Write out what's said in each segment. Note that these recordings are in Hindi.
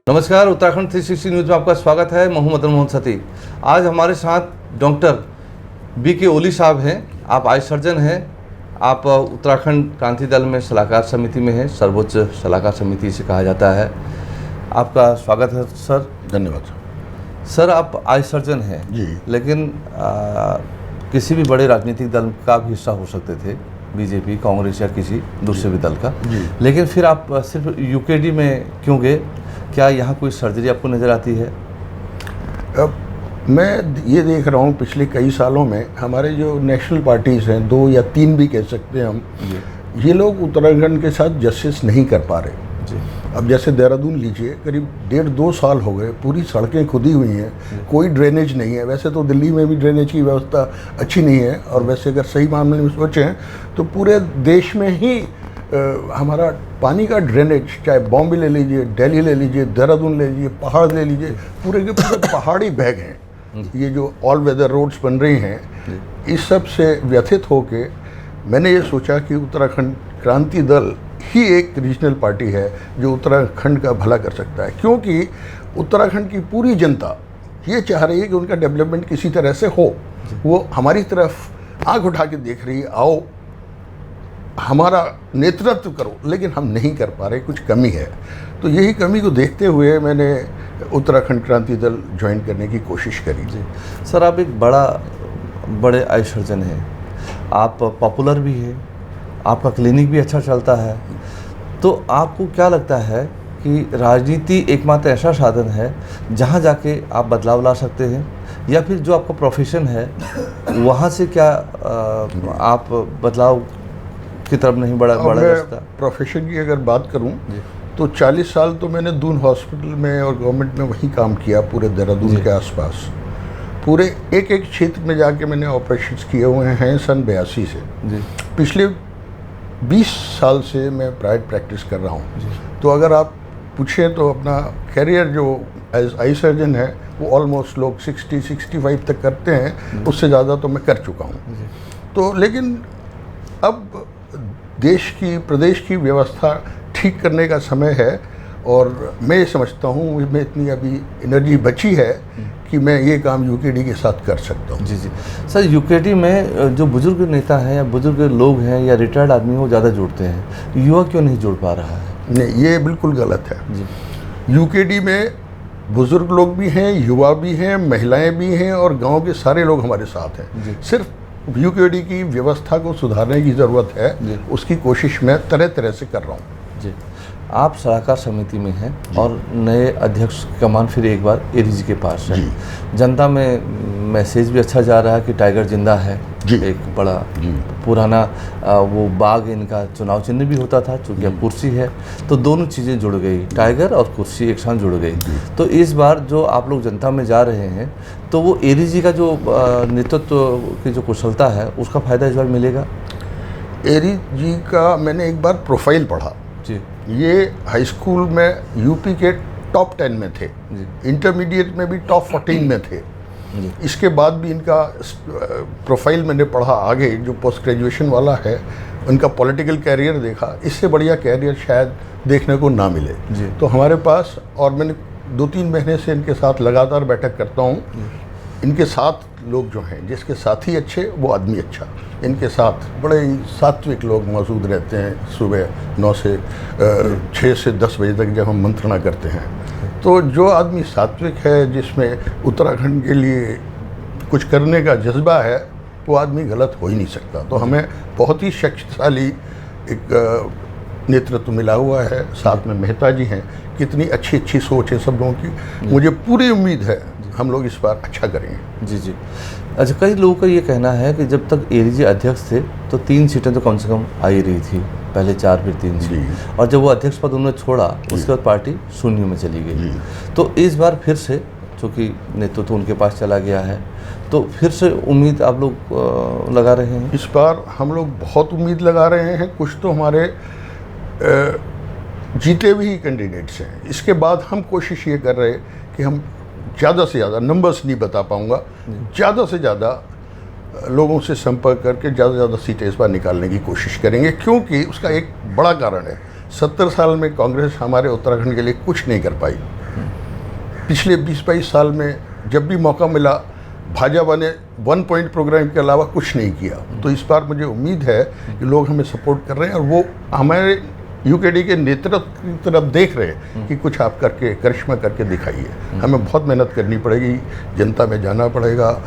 नमस्कार, उत्तराखंड 360 न्यूज़ में आपका स्वागत है। मैं मदन मोहन सती। आज हमारे साथ डॉक्टर बीके ओली साहब हैं। आप आई सर्जन हैं। आप उत्तराखंड क्रांति दल में सलाहकार समिति में हैं, सर्वोच्च सलाहकार समिति से कहा जाता है। आपका स्वागत है सर। धन्यवाद सर। आप आई सर्जन हैं जी, लेकिन किसी भी बड़े राजनीतिक दल का भी हिस्सा हो सकते थे, बीजेपी, कांग्रेस या किसी दूसरे भी दल का, लेकिन फिर आप सिर्फ यूकेडी में क्यों गए? क्या यहाँ कोई सर्जरी आपको नज़र आती है? अब मैं ये देख रहा हूँ पिछले कई सालों में हमारे जो नेशनल पार्टीज़ हैं, 2 या 3 भी कह सकते हैं हम, ये लोग उत्तराखंड के साथ जस्टिस नहीं कर पा रहे जी। अब जैसे देहरादून लीजिए, करीब 1.5-2 साल हो गए, पूरी सड़कें खुदी हुई हैं, कोई ड्रेनेज नहीं है। वैसे तो दिल्ली में भी ड्रेनेज की व्यवस्था अच्छी नहीं है, और वैसे अगर सही मामले में सोचें तो पूरे देश में ही हमारा पानी का ड्रेनेज, चाहे बॉम्बे ले लीजिए, दिल्ली ले लीजिए, देहरादून ले लीजिए, पहाड़ ले लीजिए, पूरे के पूरे पहाड़ी बैग हैं। ये जो ऑल वेदर रोड्स बन रही हैं, इस सब से व्यथित होके मैंने ये सोचा कि उत्तराखंड क्रांति दल ही एक रीजनल पार्टी है जो उत्तराखंड का भला कर सकता है, क्योंकि उत्तराखंड की पूरी जनता ये चाह रही है कि उनका डेवलपमेंट किसी तरह से हो। वो हमारी तरफ आंख उठा के देख रही है, आओ हमारा नेतृत्व करो, लेकिन हम नहीं कर पा रहे, कुछ कमी है। तो यही कमी को देखते हुए मैंने उत्तराखंड क्रांति दल ज्वाइन करने की कोशिश करी जी। सर, आप एक बड़े आई सर्जन हैं, आप पॉपुलर भी हैं, आपका क्लिनिक भी अच्छा चलता है, तो आपको क्या लगता है कि राजनीति एकमात्र ऐसा साधन है जहां जाके आप बदलाव ला सकते हैं, या फिर जो आपका प्रोफेशन है वहां से क्या आप बदलाव की तरफ नहीं बढ़ा सकता? प्रोफेशन की अगर बात करूं तो 40 साल तो मैंने दून हॉस्पिटल में और गवर्नमेंट में वहीं काम किया, पूरे देहरादून के आसपास। पूरे एक क्षेत्र में जाके मैंने ऑपरेशंस किए हुए हैं सन 82 से जी। पिछले 20 साल से मैं प्राइवेट प्रैक्टिस कर रहा हूँ। तो अगर आप पूछें तो अपना करियर जो एज आई सर्जन है वो ऑलमोस्ट लोग 60-65 तक करते हैं, उससे ज़्यादा तो मैं कर चुका हूँ। तो लेकिन अब देश की, प्रदेश की व्यवस्था ठीक करने का समय है, और मैं समझता हूँ मुझमें इतनी अभी एनर्जी बची है कि मैं ये काम यूकेडी के साथ कर सकता हूँ। जी। सर, यूकेडी में जो बुजुर्ग नेता हैं या बुजुर्ग लोग हैं या रिटायर्ड आदमी वो ज़्यादा जुड़ते हैं, युवा क्यों नहीं जुड़ पा रहा है? नहीं, ये बिल्कुल गलत है जी। यूकेडी में बुजुर्ग लोग भी हैं, युवा भी हैं, महिलाएँ भी हैं, और गाँव के सारे लोग हमारे साथ हैं। सिर्फ यूकेडी की व्यवस्था को सुधारने की ज़रूरत है, उसकी कोशिश मैं तरह तरह से कर रहा हूँ जी। आप सलाहकार समिति में हैं और नए अध्यक्ष कमान फिर एक बार एडीजी के पास है। जनता में मैसेज भी अच्छा जा रहा है कि टाइगर जिंदा है जी। एक बड़ा पुराना वो बाग इनका चुनाव चिन्ह भी होता था, चूँकि अब कुर्सी है, तो दोनों चीज़ें जुड़ गई, टाइगर और कुर्सी एक साथ जुड़ गई। तो इस बार जो आप लोग जनता में जा रहे हैं, तो वो एडीजी का जो नेतृत्व की जो कुशलता है उसका फ़ायदा इस बार मिलेगा? एडीजी का मैंने एक बार प्रोफाइल पढ़ा जी। ये हाई स्कूल में यूपी के टॉप 10 में थे, इंटरमीडिएट में भी टॉप 14 में थे। इसके बाद भी इनका प्रोफाइल मैंने पढ़ा, आगे जो पोस्ट ग्रेजुएशन वाला है, उनका पॉलिटिकल कैरियर देखा, इससे बढ़िया कैरियर शायद देखने को ना मिले। तो हमारे पास, और मैंने 2-3 महीने से इनके साथ लगातार बैठक करता हूँ, इनके साथ लोग जो हैं, जिसके साथी अच्छे वो आदमी अच्छा, इनके साथ बड़े ही सात्विक लोग मौजूद रहते हैं। सुबह 9 से 6 से 10 बजे तक जब हम मंत्रणा करते हैं, तो जो आदमी सात्विक है, जिसमें उत्तराखंड के लिए कुछ करने का जज्बा है, वो आदमी गलत हो ही नहीं सकता। तो हमें बहुत ही शक्तिशाली एक नेतृत्व मिला हुआ है। साथ में मेहता जी हैं, कितनी अच्छी सोच है सब लोगों की। मुझे पूरी उम्मीद है हम लोग इस बार अच्छा करेंगे जी। अच्छा, कई लोगों का ये कहना है कि जब तक एडीजी अध्यक्ष थे तो 3 सीटें तो कम से कम आ ही रही थी, पहले 4 फिर 3 सीट, और जब वो अध्यक्ष पद उन्होंने छोड़ा उसके बाद पार्टी शून्य में चली गई। तो इस बार फिर से, चूँकि नेतृत्व उनके पास चला गया है, तो फिर से उम्मीद आप लोग लगा रहे हैं? इस बार हम लोग बहुत उम्मीद लगा रहे हैं। कुछ तो हमारे जीते हुए ही कैंडिडेट्स हैं। इसके बाद हम कोशिश ये कर रहे हैं कि हम ज़्यादा से ज़्यादा, नंबर्स नहीं बता पाऊँगा, ज़्यादा से ज़्यादा लोगों से संपर्क करके ज़्यादा से ज़्यादा सीटें इस बार निकालने की कोशिश करेंगे, क्योंकि उसका एक बड़ा कारण है, 70 साल में कांग्रेस हमारे उत्तराखंड के लिए कुछ नहीं कर पाई। पिछले 20-22 साल में जब भी मौका मिला भाजपा ने 1 पॉइंट प्रोग्राम के अलावा कुछ नहीं किया। तो इस बार मुझे उम्मीद है कि लोग हमें सपोर्ट कर रहे हैं और वो हमारे यूकेडी के नेतृत्व की तरफ देख रहे हैं कि कुछ आप करके करिश्मा करके दिखाइए। हमें बहुत मेहनत करनी पड़ेगी, जनता में जाना पड़ेगा।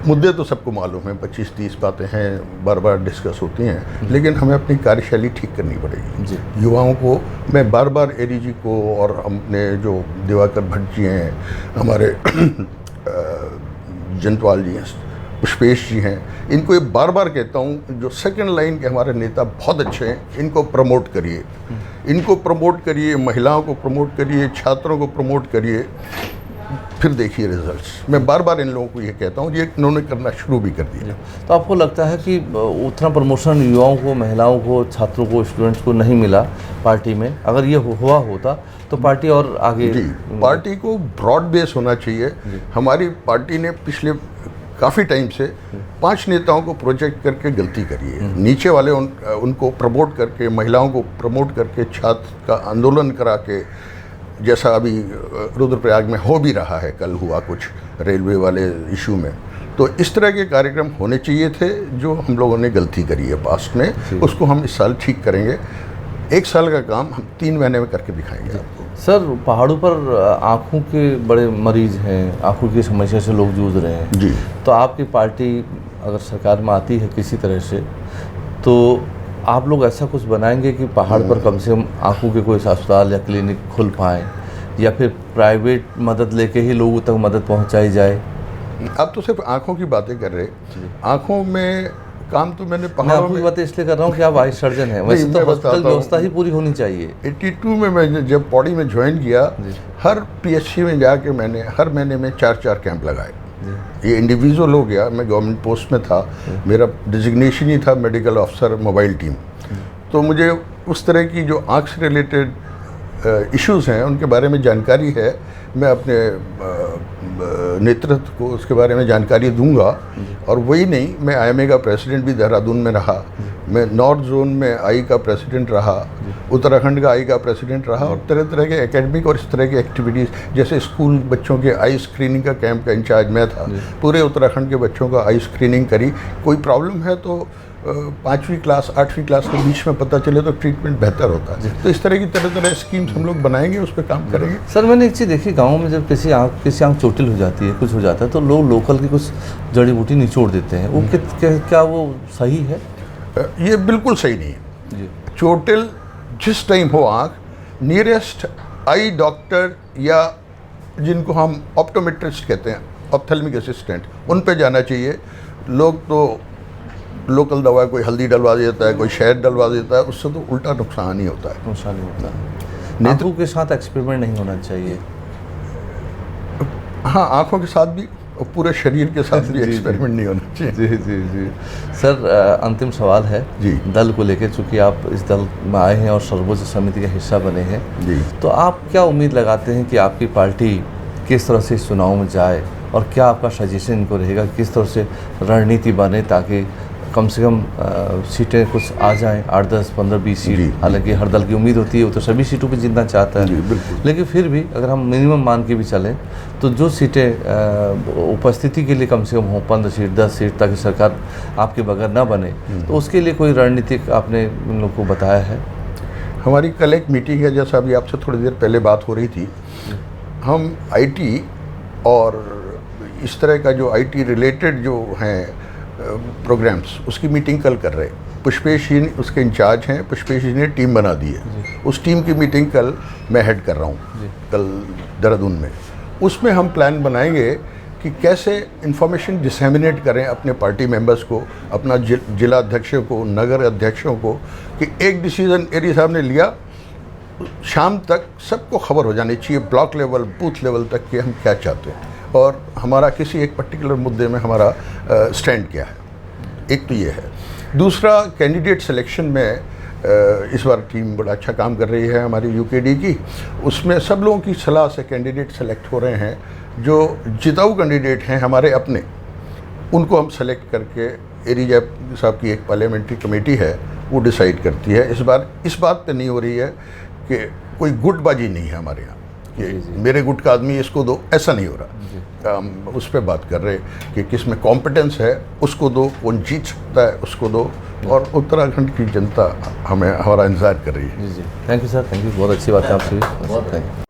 मुद्दे तो सबको मालूम है, 25-30 बातें हैं, बार बार डिस्कस होती हैं, लेकिन हमें अपनी कार्यशैली ठीक करनी पड़ेगी। युवाओं को मैं बार बार एडीजी को और अपने जो दिवाकर भट्ट जी हैं, हमारे जंतवाल जी हैं, पुष्पेश जी हैं, इनको ये बार बार कहता हूँ, जो सेकंड लाइन के हमारे नेता बहुत अच्छे हैं, इनको प्रमोट करिए, इनको प्रमोट करिए, महिलाओं को प्रमोट करिए, छात्रों को प्रमोट करिए, फिर देखिए रिजल्ट्स। मैं बार बार इन लोगों को ये कहता हूँ, ये इन्होंने करना शुरू भी कर दिया। तो आपको लगता है कि उतना प्रमोशन युवाओं को, महिलाओं को, छात्रों को, स्टूडेंट्स को नहीं मिला पार्टी में? अगर ये हुआ होता तो पार्टी और आगे? जी, पार्टी को ब्रॉड बेस होना चाहिए। हमारी पार्टी ने पिछले काफ़ी टाइम से 5 नेताओं को प्रोजेक्ट करके गलती करी है। नीचे वाले उनको प्रमोट करके, महिलाओं को प्रमोट करके, छात्र का आंदोलन करा के, जैसा अभी रुद्रप्रयाग में हो भी रहा है, कल हुआ कुछ रेलवे वाले इशू में। तो इस तरह के कार्यक्रम होने चाहिए थे जो हम लोगों ने गलती करी है पास्ट में, उसको हम इस साल ठीक करेंगे। 1 साल का काम हम 3 महीने में करके दिखाएंगे आपको। सर, पहाड़ों पर आँखों के बड़े मरीज हैं, आँखों की समस्या से लोग जूझ रहे हैं जी। तो आपकी पार्टी अगर सरकार में आती है किसी तरह से, तो आप लोग ऐसा कुछ बनाएंगे कि पहाड़ पर कम से कम आँखों के कोई अस्पताल या क्लिनिक खुल पाएँ, या फिर प्राइवेट मदद लेके ही लोगों तक मदद पहुँचाई जाए? अब तो सिर्फ आँखों की बातें कर रहे, आँखों में काम तो मैंने पहाड़ों में बात इसलिए कर रहा हूँ कि आप आई सर्जन हैं, वैसे तो हॉस्पिटल व्यवस्था ही पूरी होनी चाहिए। 82 में मैं जब पौड़ी में ज्वाइन किया, हर पीएचसी में जाके मैंने हर महीने में 4-4 कैंप लगाए। ये इंडिविजुअल हो गया, मैं गवर्नमेंट पोस्ट में था, मेरा डिजिग्नेशन ही था मेडिकल ऑफिसर मोबाइल टीम। तो मुझे उस तरह की जो आँख से रिलेटेड इश्यूज़ हैं उनके बारे में जानकारी है। मैं अपने नेतृत्व को उसके बारे में जानकारी दूंगा। और वही नहीं, मैं आईएमए का प्रेसिडेंट भी देहरादून में रहा, मैं नॉर्थ जोन में आई का प्रेसिडेंट रहा, उत्तराखंड का आई का प्रेसिडेंट रहा, और तरह तरह के एकेडमिक और इस तरह की एक्टिविटीज़, जैसे स्कूल बच्चों के आई स्क्रीनिंग का कैंप का इंचार्ज मैं था। पूरे उत्तराखंड के बच्चों का आई स्क्रीनिंग करी। कोई प्रॉब्लम है तो 5वीं क्लास 8वीं क्लास के बीच में पता चले तो ट्रीटमेंट बेहतर होता है। तो इस तरह की तरह स्कीम्स हम लोग बनाएंगे, उस पर काम करेंगे। सर, मैंने एक चीज़ देखी, गाँव में जब किसी आँख चोटिल हो जाती है, कुछ हो जाता है, तो लोग लोकल की कुछ जड़ी बूटी निचोड़ देते हैं। वो क्या वो सही है? ये बिल्कुल सही नहीं है जी। चोटिल जिस टाइम हो आँख, नियरेस्ट आई डॉक्टर या जिनको हम ऑप्टोमेट्रिस्ट कहते हैं, ऑप्थेल्मिक असिस्टेंट, उन पे जाना चाहिए। लोग तो लोकल दवा, कोई हल्दी डलवा देता है, कोई शहद डलवा देता है, उससे तो उल्टा नुकसान ही होता है। नुकसान ही होता है। आँखों के साथ एक्सपेरिमेंट नहीं होना चाहिए। हाँ, आँखों के साथ भी और पूरे शरीर के साथ भी एक्सपेरिमेंट नहीं होना चाहिए। जी जी जी। सर, अंतिम सवाल है जी, दल को लेकर, चूँकि आप इस दल में आए हैं और सर्वोच्च समिति का हिस्सा बने हैं जी, तो आप क्या उम्मीद लगाते हैं कि आपकी पार्टी किस तरह से इस चुनाव में जाए, और क्या आपका सजेशन इनको रहेगा, किस तरह से रणनीति बने ताकि कम से कम सीटें कुछ आ जाएं, 8, 10, 15, 20 सीट? हालांकि हर दल की उम्मीद होती है, वो तो सभी सीटों पे जीतना चाहता है, लेकिन फिर भी अगर हम मिनिमम मान के भी चलें तो जो सीटें उपस्थिति के लिए कम से कम हों, 15 सीट, 10 सीट, ताकि सरकार आपके बगैर ना बने, तो उसके लिए कोई रणनीतिक आपने इन लोगों को बताया है? हमारी कल एक मीटिंग है, जैसा अभी आपसे थोड़ी देर पहले बात हो रही थी। हम आईटी और इस तरह का जो आईटी रिलेटेड जो हैं प्रोग्राम्स, उसकी मीटिंग कल कर रहे हैं। पुष्पेश जी उसके इंचार्ज हैं, पुष्पेश जी ने टीम बना दी है। उस टीम की मीटिंग कल मैं हेड कर रहा हूँ, कल देहरादून में। उसमें हम प्लान बनाएंगे कि कैसे इंफॉर्मेशन डिसेमिनेट करें अपने पार्टी मेंबर्स को, अपना जिला अध्यक्षों को, नगर अध्यक्षों को, कि एक डिसीज़न एरी साहब ने लिया, शाम तक सबको खबर हो जानी चाहिए, ब्लॉक लेवल, बूथ लेवल तक, कि हम क्या चाहते हैं और हमारा किसी एक पर्टिकुलर मुद्दे में हमारा स्टैंड क्या है। एक तो ये है। दूसरा, कैंडिडेट सिलेक्शन में इस बार टीम बड़ा अच्छा काम कर रही है हमारी यूकेडी की। उसमें सब लोगों की सलाह से कैंडिडेट सेलेक्ट हो रहे हैं। जो जिताऊ कैंडिडेट हैं हमारे अपने, उनको हम सेलेक्ट करके एरिजा साहब की एक पार्लियामेंट्री कमेटी है, वो डिसाइड करती है। इस बार इस बात पे नहीं हो रही है कि कोई गुटबाजी नहीं है हमारे यहाँ, कि मेरे गुट का आदमी इसको दो, ऐसा नहीं हो रहा। हम उस पर बात कर रहे कि किस में कॉम्पिटेंस है उसको दो, कौन जीत सकता है उसको दो, और उत्तराखंड की जनता हमारा इंतजार कर रही है। जी जी, thank you sir, thank you, बहुत अच्छी बात है आपसे भी। Thank you.